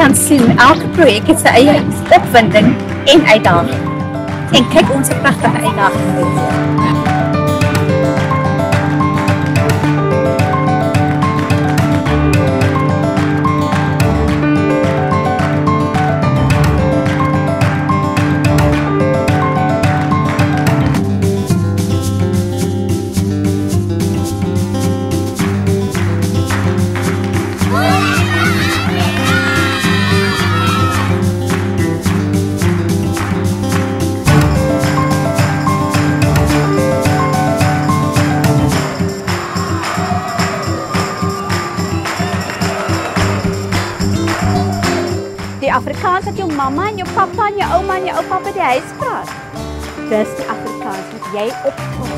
kan sien elke projek het sy eie opwinding en uitdaging. En kyk ons 'n pragtige uitdaging hier. Die Afrikaans wat jou mamma en jou pappa en jou ouma en jou oupa by die huis praat. Dis die Afrikaans wat jy opkom.